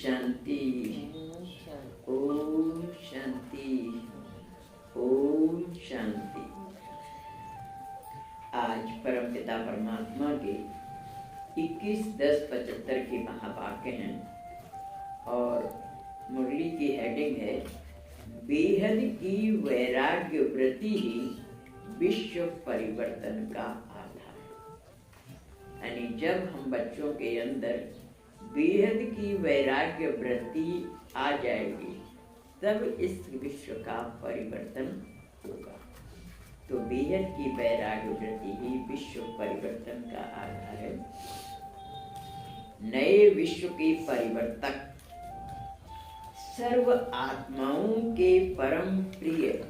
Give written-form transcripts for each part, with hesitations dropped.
शांति, ओम शांति, ओम शांति। आज परमपिता परमात्मा के 21-10-75 के महावाक्य हैं और मुरली की हेडिंग है बेहद की वैराग्य वृत्ति ही विश्व परिवर्तन का आधार। यानी जब हम बच्चों के अंदर बेहद की वैराग्य वृत्ति आ जाएगी तब इस विश्व का परिवर्तन होगा। तो बेहद की वैराग्य वृत्ति ही विश्व परिवर्तन का आधार है। नए विश्व के परिवर्तक सर्व आत्माओं के परम प्रिय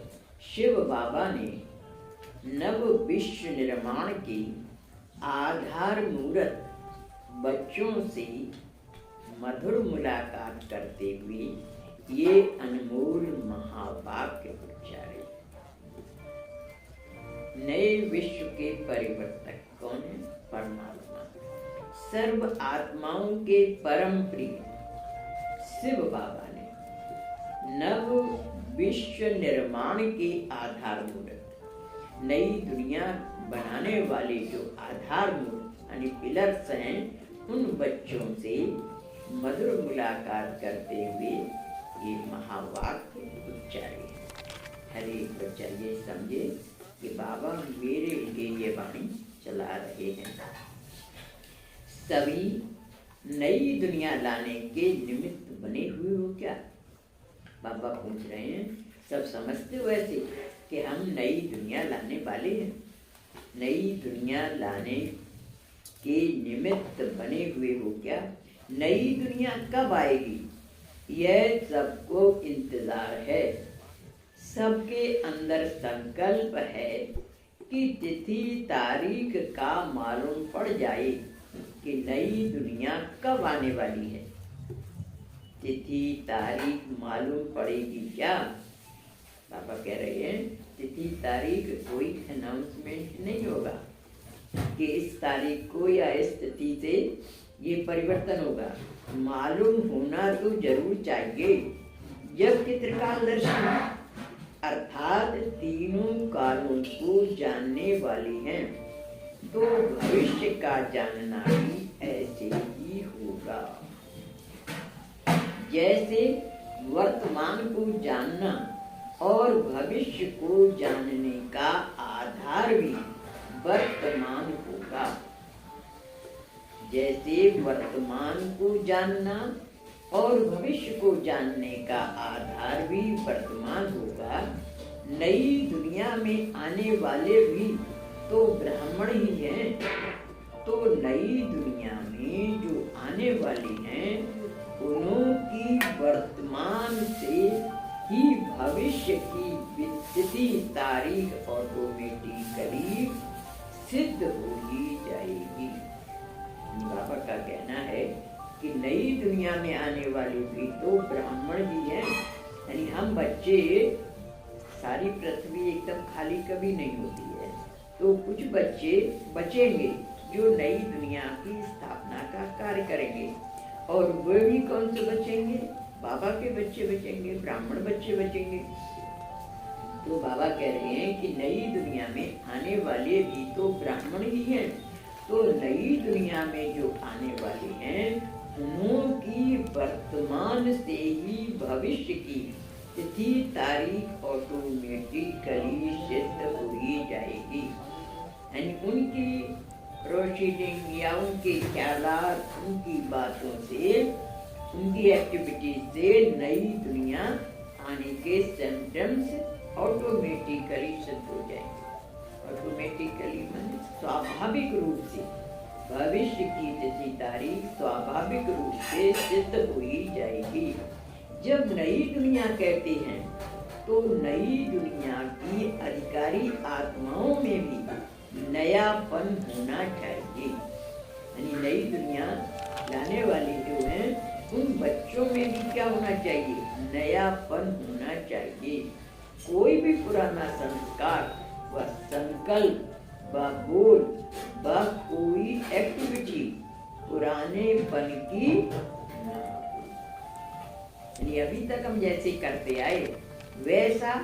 शिव बाबा ने नव विश्व निर्माण की आधार मूर्त बच्चों से मधुर मुलाकात करते हुए ये अनमोल महावाक्य उच्चारे। नए विश्व के परिवर्तक कौन है? परमात्मा। सर्व आत्माओं के परम प्रिय शिव बाबा ने नव विश्व निर्माण के आधार मूर्त, नई दुनिया बनाने वाले जो आधार मूर्त यानी पिलर्स हैं, उन बच्चों से मधुर मुलाकात करते हुए ये महावाक्य उच्चारे। हर एक बच्चा ये समझे कि बाबा मेरे लिए ये वाणी चला रहे हैं। सभी नई दुनिया लाने के निमित्त बने हुए हो क्या? बाबा पूछ रहे हैं। सब समझते हो ऐसे कि हम नई दुनिया लाने वाले हैं। नई दुनिया लाने के निमित्त बने हुए हो क्या? नई दुनिया कब आएगी यह सबको इंतजार है। सबके अंदर संकल्प है कि तिथि तारीख का मालूम पड़ जाए कि नई दुनिया कब आने वाली है। तिथि तारीख मालूम पड़ेगी क्या? पापा कह रहे हैं तिथि तारीख कोई अनाउंसमेंट नहीं होगा कि इस तारीख को या इस तिथि से ये परिवर्तन होगा। मालूम होना तो जरूर चाहिए। जब कि त्रिकालदर्शी अर्थात तीनों कालों को जानने वाली हैं, तो भविष्य का जानना भी ऐसे ही होगा। जैसे वर्तमान को जानना और भविष्य को जानने का आधार भी वर्तमान होगा। जैसे वर्तमान को जानना और भविष्य को जानने का आधार भी वर्तमान होगा, नई दुनिया में आने वाले भी तो ब्राह्मण ही हैं। तो नई दुनिया में जो आने वाले हैं उन्हों की वर्तमान से ही भविष्य की तिथि तारीख ऑटोमेटिकली सिद्ध हो ही जाएगी। बाबा का कहना है कि नई दुनिया में आने वाले भी तो ब्राह्मण ही हैं। यानी हम बच्चे, सारी पृथ्वी एकदम खाली कभी नहीं होती है, तो कुछ बच्चे बचेंगे जो नई दुनिया की स्थापना का कार्य करेंगे। और वे भी कौन से बचेंगे? बाबा के बच्चे बचेंगे, ब्राह्मण बच्चे बचेंगे। तो बाबा कह रहे हैं कि नई दुनिया में आने वाले भी तो ब्राह्मण ही हैं। तो नई दुनिया में जो आने वाले हैं उनकी वर्तमान से ही भविष्य की तिथि तारीख ऑटोमेटिकली सिद्ध हो ही जाएगी। यानी उनकी प्रोसीडिंग या उनके ख्यालात, उनकी बातों से, उनकी एक्टिविटीज से नई दुनिया आने के सिम्टम्स ऑटोमेटिकली सिद्ध हो जाएंगे। ऑटोमेटिकली माने स्वाभाविक रूप से भविष्य की तिथि तारीख स्वाभाविक रूप से सिद्ध हो ही जाएगी। जब नई दुनिया कहते हैं तो नई दुनिया की अधिकारी आत्माओं में भी नयापन होना चाहिए। यानी नई दुनिया लाने वाले जो हैं उन बच्चों में भी क्या होना चाहिए? नयापन होना चाहिए। कोई भी पुराना संस्कार व संकल्प व बोल व कोई एक्टिविटी पुराने पन की न हो। कि अभी तक हम जैसे करते आए वैसा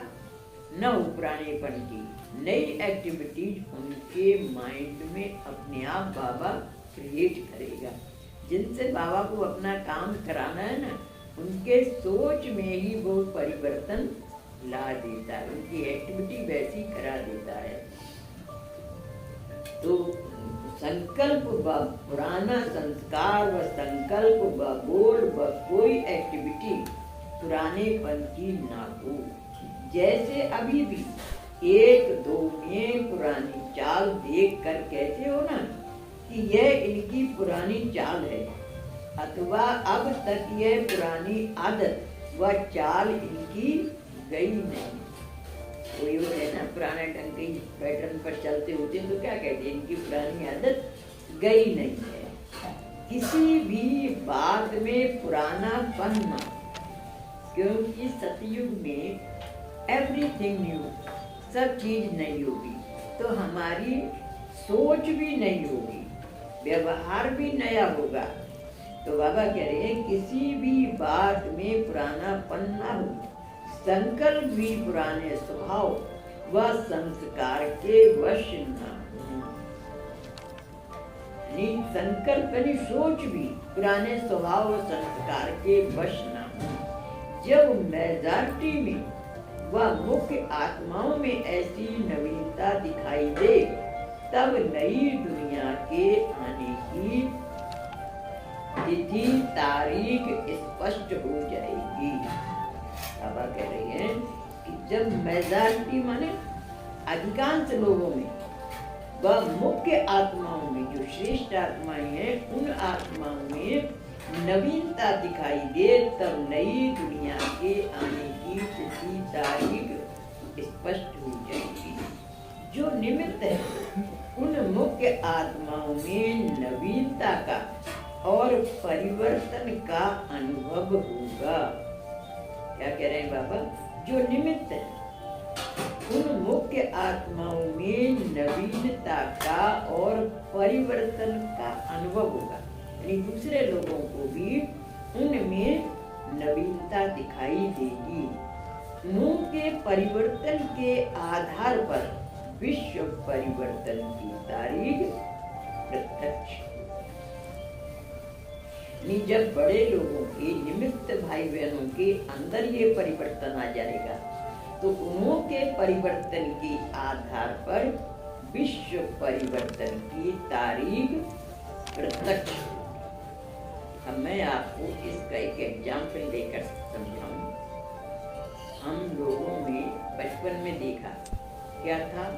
न हो पुरानेपन की नई एक्टिविटीज उनके माइंड में अपने आप बाबा क्रिएट करेगा। जिनसे बाबा को अपना काम कराना है ना, उनके सोच में ही वो परिवर्तन ला देता है, उनकी एक्टिविटी वैसी करा देता है। तो संकल्प व पुराना संस्कार व संकल्प व बोल व कोई एक्टिविटी पुरानेपन की ना हो। जैसे अभी भी एक दो में पुरानी चाल देख कर कहते हो ना कि यह इनकी पुरानी चाल है, अथवा अब तक यह पुरानी आदत व चाल इनकी गई नहीं। कोई वो है ना पुराने ढंग के पैटर्न पर चलते होते हैं तो क्या कहते हैं, इनकी पुरानी आदत गई नहीं है। किसी भी बात में पुराना पन्ना, क्योंकि सतयुग में एवरीथिंग न्यू, सब चीज नई होगी, तो हमारी सोच भी नई होगी, व्यवहार भी नया होगा। तो बाबा कह रहे हैं किसी भी बात में पुराना पन्ना हो, संकल्प भी पुराने स्वभाव व संस्कार के वश न हो। संकल्प यानी सोच भी पुराने स्वभाव और संस्कार के वश न हो। जब मेजॉरिटी में व मुख्य आत्माओं में ऐसी नवीनता दिखाई दे, तब नई दुनिया के आने की तिथि तारीख स्पष्ट हो जाएगी। बाबा कह रहे हैं कि जब मेजॉरिटी माने अधिकांश लोगों में व मुख्य आत्माओं में, जो श्रेष्ठ आत्माएं हैं, उन आत्माओं में नवीनता दिखाई दे, तब नई दुनिया के आने की तिथि तारीख स्पष्ट हो जाएगी। जो निमित्त है उन मुख्य आत्माओं में नवीनता का और परिवर्तन का अनुभव होगा। क्या कह रहे हैं बाबा? जो निमित्त है उन मुख्य आत्माओं में नवीनता का और परिवर्तन का अनुभव होगा, यानी दूसरे लोगों को भी उनमें नवीनता दिखाई देगी। उनके परिवर्तन के आधार पर विश्व परिवर्तन की तारीख प्रत्यक्ष। जब बड़े लोगों के निमित्त भाई बहनों के अंदर ये परिवर्तन आ जाएगा, तो उनके परिवर्तन के आधार पर विश्व परिवर्तन की तारीख प्रत्यक्ष। अब मैं आपको इसका एक एग्जाम्पल देकर समझाऊं। हम लोगों में बचपन में देखा क्या था,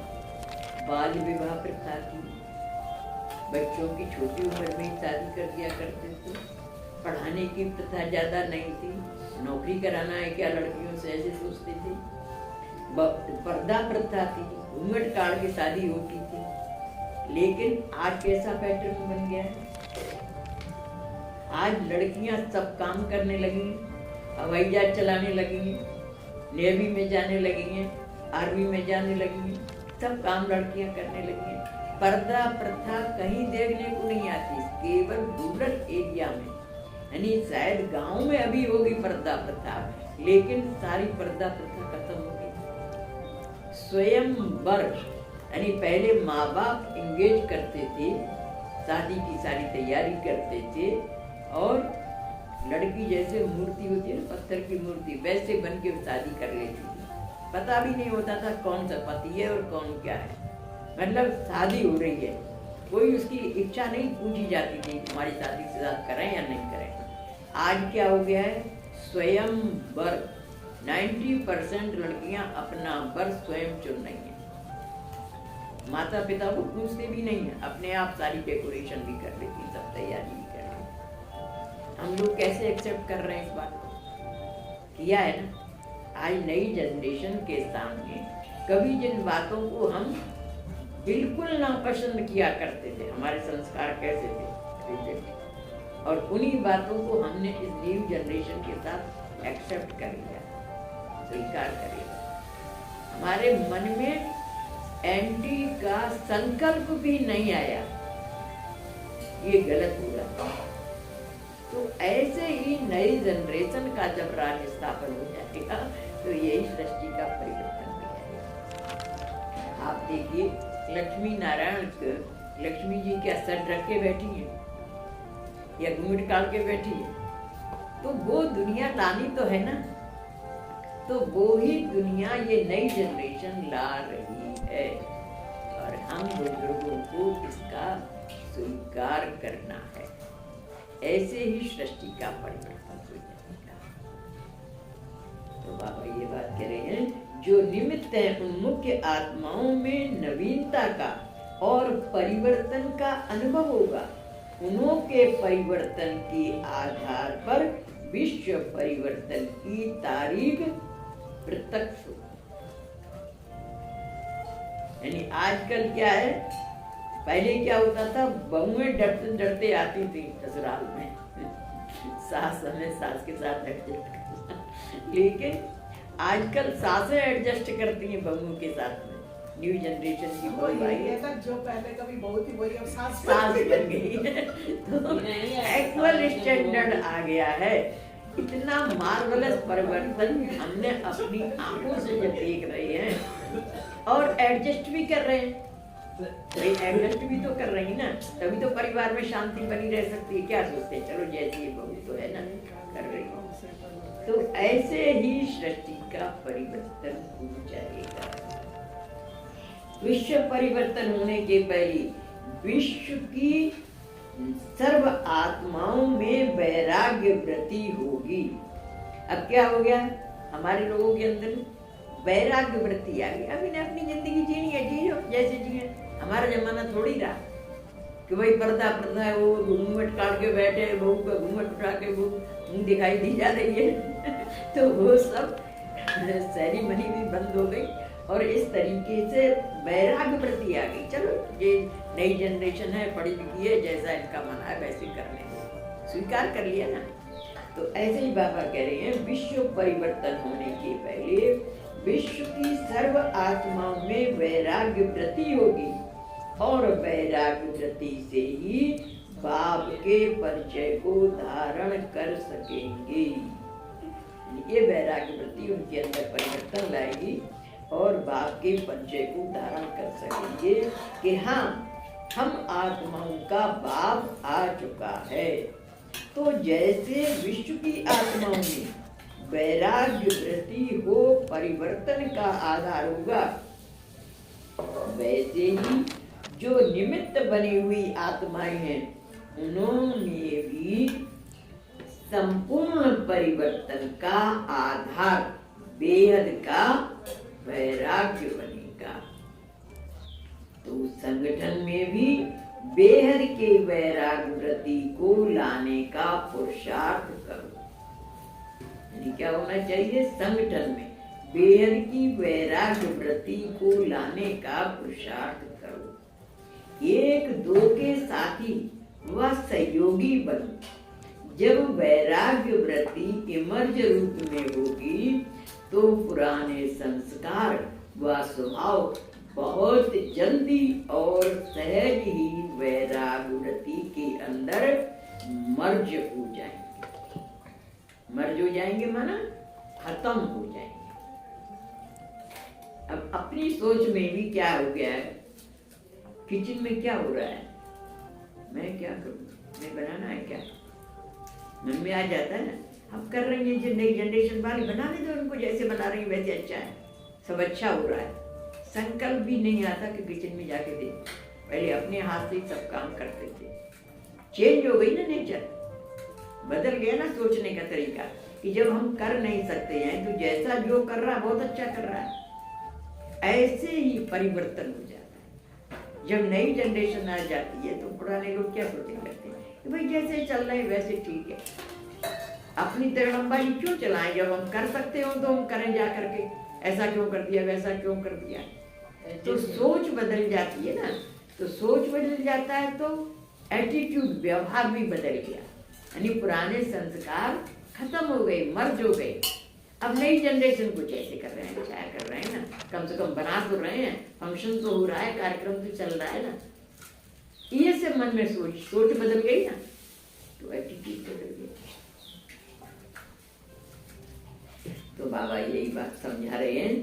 बाल विवाह प्रथा थी, बच्चों की छोटी उम्र में शादी कर दिया करते थे, पढ़ाने की प्रथा ज्यादा नहीं थी, नौकरी कराना है क्या लड़कियों से, ऐसे सोचते थे। पर्दा प्रथा थी, घूंघट काट के शादी होती थी। लेकिन आज कैसा पैटर्न बन गया है, आज लड़कियां सब काम करने लगी, हवाई जहाज चलाने लगी, नेवी में जाने लगी हैं, आर्मी में जाने लगी हैं, सब काम लड़कियां करने लगी हैं। पर्दा प्रथा कहीं देखने को नहीं आती, केवल रूरल एरिया में, यानी शायद गांव में अभी होगी पर्दा प्रथा, लेकिन सारी पर्दा प्रथा खत्म हो गई। स्वयंवर यानी पहले माँ बाप इंगेज करते थे, शादी की सारी तैयारी करते थे, और लड़की जैसे मूर्ति होती है ना, पत्थर की मूर्ति, वैसे बन के शादी कर लेती थी। पता भी नहीं होता था कौन सा पति है और कौन क्या है, मतलब शादी हो रही है, कोई उसकी इच्छा नहीं पूछी जाती थी तुम्हारी शादी से साथ करें या नहीं करें। आज क्या हो गया है, स्वयंवर, 90% लड़कियां अपना वर स्वयं चुन रही हैं, माता पिता को पूछते भी नहीं है, अपने आप सारी डेकोरेशन भी कर लेती, सब तैयारी भी कर लेती। हम लोग कैसे एक्सेप्ट कर रहे हैं इस बात को? किया है ना। आज नई जनरेशन के सामने कभी जिन बातों को हम बिल्कुल नापसंद किया करते थे, हमारे संस्कार कैसे थे, और उन्हीं बातों को हमने इस न्यू जनरेशन के साथ एक्सेप्ट कर लिया, स्वीकार कर लिया। हमारे मन में एंटी का संकल्प भी नहीं आया, ये गलत हो रहा है। तो ऐसे ही नई जनरेशन का जब राज स्थापन हो जाएगा तो यही सृष्टि का परिवर्तन हो जाएगा। आप देखिए लक्ष्मी नारायण लक्ष्मी जी क्या सर रख के बैठी है या घूंघट काट के बैठी है, तो वो दुनिया लानी तो है ना, तो वो ही दुनिया ये नई जनरेशन ला रही है और हम बुजुर्गों को इसका स्वीकार करना है। ऐसे ही सृष्टि का परिवर्तन हो जाएगा। तो बाबा ये बात कह रहे हैं, जो निमित्त है उन मुख्य आत्माओं में नवीनता का और परिवर्तन का अनुभव होगा। उन्हों के परिवर्तन के आधार पर विश्व परिवर्तन की तारीख प्रत्यक्ष हो। यानी आजकल क्या है, पहले क्या होता था, बहुएं डरते डरते आती थी ससुराल में सास हमें सास के साथ एडजस्ट करना, लेकिन आजकल सासें एडजस्ट करती हैं बहुओं के साथ में। न्यू जनरेशन की बहू आई है, जो पहले कभी बहुत ही वही अब सास बन गई है, तो एक्चुअल स्टैंडर्ड आ गया है। इतना मार्वलस परिवर्तन हमने अपनी आंखों से जब देख रहे हैं और एडजस्ट भी कर रहे हैं, एडजस्ट भी तो कर रही ना, तभी तो परिवार में शांति बनी रह सकती है। क्या सोचते हैं, चलो जैसी बहू तो है ना, कर रही हो। तो ऐसे ही सृष्टि का परिवर्तन हो जाएगा। विश्व परिवर्तन होने के पहले विश्व की सर्व आत्माओं में वैराग्य वृत्ति होगी। अब क्या हो गया, हमारे लोगों के अंदर वैराग्य वृत्ति आ गई। अब इन्हें अपनी जिंदगी जीनी है, जियो जैसे जिए। हमारा जमाना थोड़ी रहा कि भाई पर्दा पर्दा है, वो घूंघट काट के बैठे, बहू का घूंघट उठा के वो मुंह दिखाई दी जा रही है तो वो सब सेरेमनी भी बंद हो गई और इस तरीके से वैराग्य वृत्ति आ गई। चलो ये नई जनरेशन है, पढ़ी लिखी है, जैसा इनका मन है वैसे करने को स्वीकार कर लिया ना। तो ऐसे ही बाबा कह रहे हैं, विश्व परिवर्तन होने के पहले विश्व की सर्व आत्माओं में वैराग्य वृत्ति होगी और वैराग्य वृत्ति से ही बाप के परिचय को धारण कर सकेंगे। ये वैराग्य वृत्ति उनके अंदर परिवर्तन लाएगी और बाप के परिचय को धारण कर सकेंगे कि हाँ, हम आत्माओं का बाप आ चुका है। तो जैसे विश्व की आत्माओं में वैराग्य वृत्ति हो परिवर्तन का आधार होगा, वैसे ही जो निमित्त बनी हुई आत्माएं हैं उन्होंने भी संपूर्ण परिवर्तन का आधार बेहद का वैराग्य बनेगा। तो संगठन में भी बेहद के वैराग्य वृत्ति को लाने का पुरुषार्थ करो। यानी क्या होना चाहिए, संगठन में बेहद की वैराग्य वृत्ति को लाने का पुरुषार्थ करो। एक दो के साथी व सहयोगी बनो। जब वैराग्य वृत्ति इमर्ज रूप में होगी तो पुराने संस्कार व स्वभाव बहुत जल्दी और सहज ही वैराग्य वृत्ति के अंदर मर्ज हो जाएंगे। मर्ज हो जाएंगे माना खत्म हो जाएंगे। अब अपनी सोच में भी क्या हो गया है, किचन में क्या हो रहा है, मैं क्या करूं, मैं बनाना है क्या, मन में आ जाता है ना। अब कर रही है जो नई जनरेशन वाले, बनाने दो उनको, जैसे बना रही है वैसे अच्छा है, सब अच्छा हो रहा है। संकल्प भी नहीं आता कि किचन में जाके दे। पहले अपने हाथ से सब काम करते थे। चेंज हो गई ना नेचर, बदल गया ना सोचने का तरीका कि जब हम कर नहीं सकते हैं तो जैसा जो कर रहा है बहुत अच्छा कर रहा है। ऐसे ही परिवर्तन हो जाता है। जब नई जनरेशन आ जाती है तो पुराने लोग क्या सोचने लगते हैं कि भाई जैसे चल रहे वैसे ठीक है, अपनी तिरंबाजी क्यों चलाएं, जब हम कर सकते हो तो हम करें जा करके, ऐसा क्यों कर दिया वैसा क्यों कर दिया। तो सोच बदल जाती है ना, तो सोच बदल जाता है तो एटीट्यूड व्यवहार भी बदल गया। यानी पुराने संस्कार खत्म हो गए, मर्ज हो गए। अब नई जनरेशन कुछ ऐसे कर रहे हैं, अच्छा कर रहे हैं ना, कम से कम बना तो रहे हैं, फंक्शन तो हो रहा है, कार्यक्रम तो चल रहा है ना। ये से मन में सोच बदल गई ना, तो एटीट्यूड बदल गया। तो बाबा यही बात समझा रहे हैं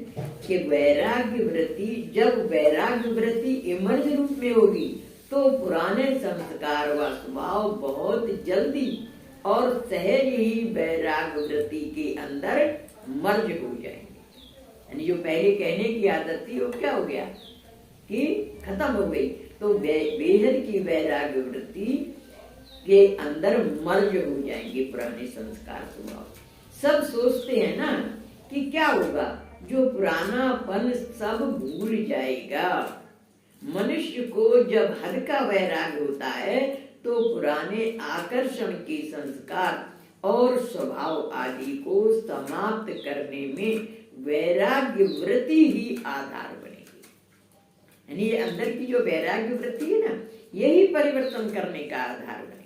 कि वैराग्य वृत्ति, जब वैराग्य वृत्ति इमर्ज रूप में होगी तो पुराने संस्कार व स्वभाव बहुत जल्दी और सहज ही वैराग्य वृत्ति के अंदर मर्ज हो जाएंगे। यानी जो पहले कहने की आदत थी वो क्या हो गया कि खत्म हो गई। तो बेहद की वैराग्य वृत्ति के अंदर मर्ज हो जाएंगे पुराने संस्कार स्वभाव। सब सोचते हैं ना कि क्या होगा, जो पुरानापन सब भूल जाएगा। मनुष्य को जब हद का वैराग्य होता है तो पुराने आकर्षण के संस्कार और स्वभाव आदि को समाप्त करने में वैराग्य वृत्ति ही आधार बनेगी। यानी ये अंदर की जो वैराग्य वृत्ति है ना, यही परिवर्तन करने का आधार बनेगी।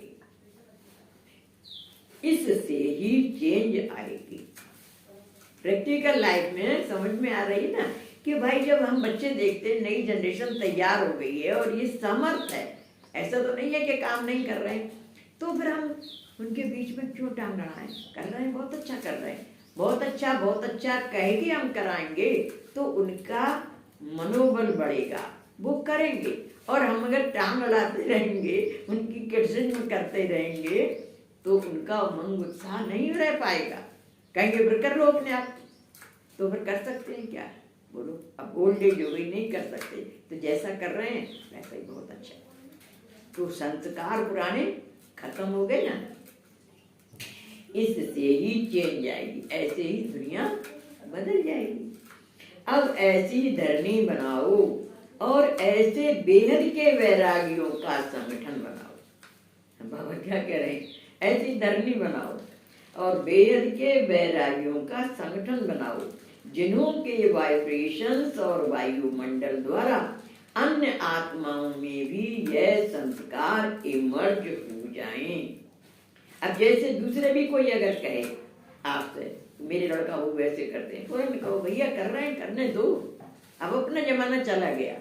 इससे ही चेंज आएगी। प्रैक्टिकल लाइफ में समझ में आ रही ना कि भाई जब हम बच्चे देखते हैं नई जनरेशन तैयार हो गई है और ये समर्थ है, ऐसा तो नहीं है कि काम नहीं कर रहे हैं, तो फिर हम उनके बीच में क्यों टांग अड़ाएं? कर रहे हैं, बहुत अच्छा कर रहे हैं, बहुत अच्छा कह के हम कराएंगे तो उनका मनोबल बढ़ेगा, वो करेंगे। और हम अगर टांग अड़ाते रहेंगे, उनकी क्रिटिसिज्म करते रहेंगे तो उनका उमंग उत्साह नहीं रह पाएगा। कहेंगे फिर कर लो अपने आप। तो फिर कर सकते हैं क्या? बोलो, अब ओल्ड एज हो गई, नहीं कर सकते, तो जैसा कर रहे हैं वैसा ही बहुत अच्छा। तो संस्कार पुराने खत्म हो गए ना, इससे ही चेंज आएगी, ऐसे ही दुनिया बदल जाएगी। अब ऐसी धरनी बनाओ और ऐसे बेहद के वैरागियों का संगठन बनाओ। बाबा क्या कह रहे हैं? ऐसी धरनी बनाओ और बेहद के वैरागियों का संगठन बनाओ, जिन्हों के वाइब्रेशंस और वायुमंडल द्वारा अन्य आत्माओं में भी यह संस्कार इमर्ज हो जाएं। अब जैसे दूसरे भी कोई अगर कहे आपसे मेरे लड़का वो वैसे करते हैं, तुरंत कहो भैया कर रहे हैं, करने दो, अब अपना जमाना चला गया।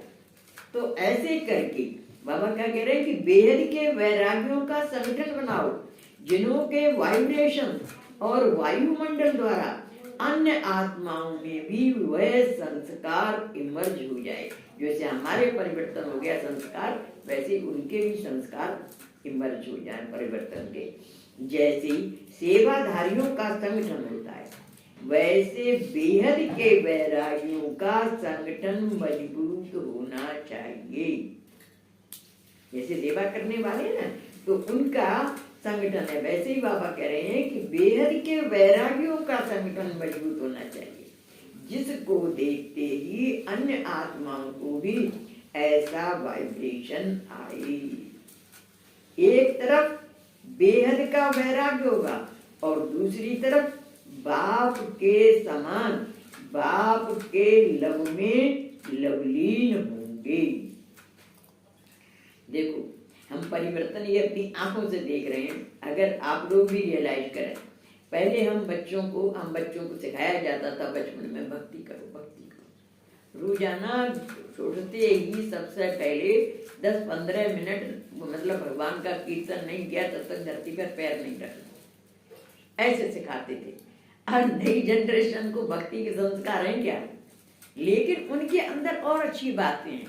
तो ऐसे करके बाबा क्या कह रहे हैं कि बेहद के वैरागियों का संगठन बनाओ, जिन्हों के वाइब्रेशन और वायुमंडल द्वारा अन्य आत्माओं में भी वह संस्कार इमर्ज हो जाए। जैसे हमारे परिवर्तन हो गया संस्कार, वैसे उनके भी संस्कार इमर्ज हो जाए परिवर्तन के। जैसे सेवाधारियों का संगठन होता है, वैसे बेहद के वैरागियों का संगठन मजबूत होना चाहिए। जैसे सेवा करने वाले ना, तो उनका संगठन है, वैसे ही बाबा कह रहे हैं कि बेहद के वैरागियों का संगठन मजबूत होना चाहिए, जिसको देखते ही अन्य आत्माओं को भी ऐसा वाइब्रेशन आए। एक तरफ बेहद का वैराग्य होगा और दूसरी तरफ बाप के समान, बाप के लव में लवलीन होंगे। देखो, हम परिवर्तन ये अपनी आंखों से देख रहे हैं। अगर आप लोग भी रियलाइज करें, पहले हम बच्चों को सिखाया जाता था बचपन में, भक्ति करो भक्ति करो। रोजाना छोड़ते ही सबसे पहले 10-15 मिनट मतलब भगवान का कीर्तन नहीं किया तब तक धरती पर पैर नहीं रखना, ऐसे सिखाते थे। और नई जनरेशन को भक्ति के संस्कार हैं क्या? लेकिन उनके अंदर और अच्छी बातें हैं,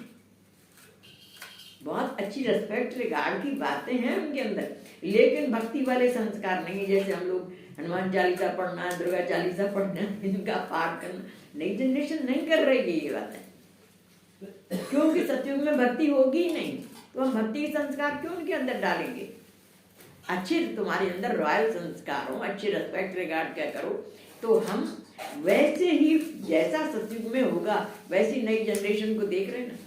बहुत अच्छी रिस्पेक्ट रिगार्ड की बातें हैं उनके अंदर, लेकिन भक्ति वाले संस्कार नहीं। जैसे हम लोग हनुमान चालीसा पढ़ना, दुर्गा चालीसा पढ़ना, इनका पाठ करना, नई जनरेशन नहीं कर रही है ये बातें, क्योंकि सतयुग में भक्ति होगी ही नहीं। तो हम भक्ति के संस्कार क्यों उनके अंदर डालेंगे? अच्छे तुम्हारे अंदर रॉयल संस्कार हो, अच्छे रिस्पेक्ट रिगार्ड क्या करो, तो हम वैसे ही जैसा सतयुग में होगा वैसी नई जनरेशन को देख रहे हैं ना।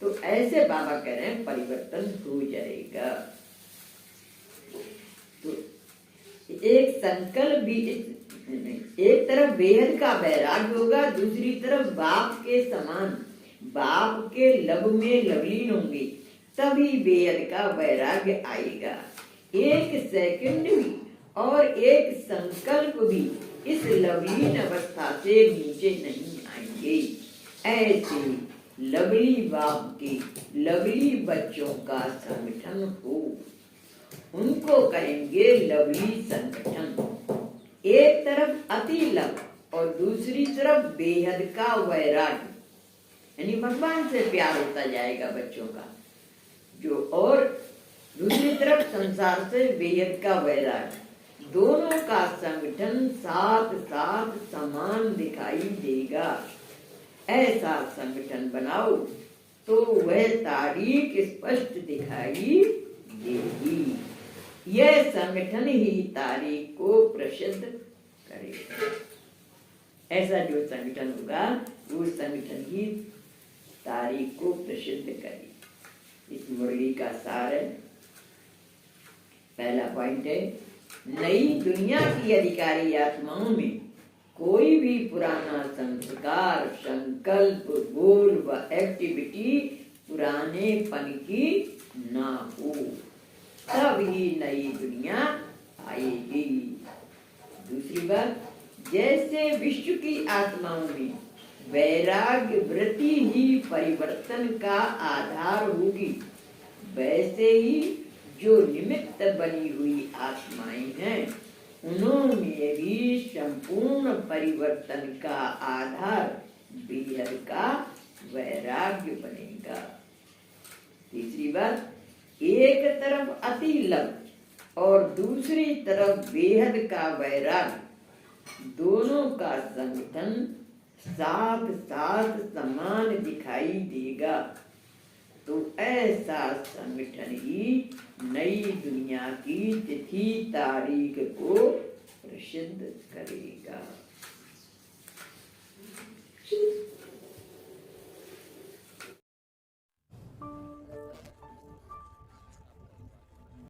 तो ऐसे बाबा कह रहे हैं परिवर्तन हो जाएगा। तो एक संकल्प भी, एक तरफ बेहद का वैराग्य होगा, दूसरी तरफ बाप के समान, बाप के लब में लवलीन होंगे, तभी बेहद का वैराग्य आएगा। एक सेकंड भी और एक संकल्प भी इस लवलीन अवस्था से नीचे नहीं आएंगे। ऐसे लवली बाप की लवली बच्चों का संगठन हो, उनको कहेंगे लवली संगठन। एक तरफ अति लव और दूसरी तरफ बेहद का वैराग्य, यानी भगवान से प्यार होता जाएगा बच्चों का जो, और दूसरी तरफ संसार से बेहद का वैराग्य, दोनों का संगठन साथ साथ समान दिखाई देगा। ऐसा संगठन बनाओ तो वह तारीख स्पष्ट दिखाई देगी। यह संगठन ही तारीख को प्रसिद्ध करेगा। ऐसा जो संगठन होगा वो संगठन ही तारीख को प्रसिद्ध करेगी। इस मुरली का सार है। पहला पॉइंट है, नई दुनिया की अधिकारी आत्माओं में कोई भी पुराना संस्कार, संकल्प, गोल व एक्टिविटी पुरानेपन की ना हो, तब ही नई दुनिया आएगी। दूसरी बात, जैसे विश्व की आत्माओं में वैराग्य वृत्ति ही परिवर्तन का आधार होगी, वैसे ही जो निमित्त बनी हुई आत्माएं हैं उन्होंने भी संपूर्ण परिवर्तन का आधार बेहद का वैराग्य बनेगा। तीसरी बात, एक तरफ अति लव और दूसरी तरफ बेहद का वैराग्य, दोनों का संगठन साथ साथ समान दिखाई देगा, तो ऐसा संगठन ही नई दुनिया की तिथि तारीख को प्रसिद्ध करेगा।